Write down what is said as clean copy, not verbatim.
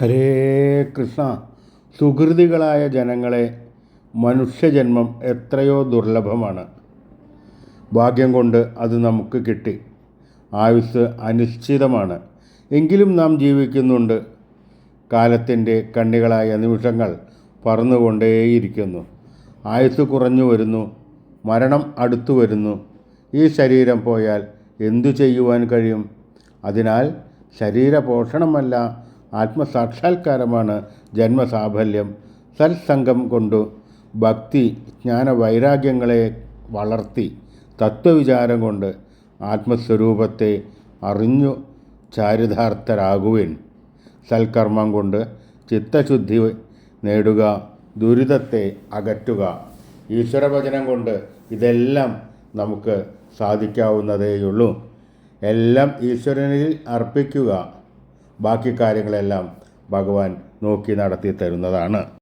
ഹരേ കൃഷ്ണ. സുഹൃതികളായ ജനങ്ങളെ, മനുഷ്യജന്മം എത്രയോ ദുർലഭമാണ്. ഭാഗ്യം കൊണ്ട് അത് നമുക്ക് കിട്ടി. ആയുസ്സ് അനിശ്ചിതമാണ്. എങ്കിലും നാം ജീവിക്കുന്നുണ്ട്. കാലത്തിൻ്റെ കണ്ണികളായ നിമിഷങ്ങൾ പറന്നുകൊണ്ടേയിരിക്കുന്നു. ആയുസ്സ് കുറഞ്ഞു വരുന്നു. മരണം അടുത്തു വരുന്നു. ഈ ശരീരം പോയാൽ എന്തു ചെയ്യുവാൻ കഴിയും? അതിനാൽ ശരീരപോഷണമല്ല, ആത്മസാക്ഷാത്കാരമാണ് ജന്മസാഫല്യം. സത്സംഗം കൊണ്ടു ഭക്തി ജ്ഞാനവൈരാഗ്യങ്ങളെ വളർത്തി തത്വവിചാരം കൊണ്ട് ആത്മസ്വരൂപത്തെ അറിഞ്ഞു ചാരിതാർത്ഥരാകുവിൻ. സൽക്കർമ്മം കൊണ്ട് ചിത്തശുദ്ധി നേടുക, ദുരിതത്തെ അകറ്റുക. ഈശ്വരവചനം കൊണ്ട് ഇതെല്ലാം നമുക്ക് സാധിക്കാവുന്നതേയുള്ളൂ. എല്ലാം ഈശ്വരനിൽ അർപ്പിക്കുക. ബാക്കി കാര്യങ്ങളെല്ലാം ഭഗവാൻ നോക്കി നടത്തി തരുന്നതാണ്.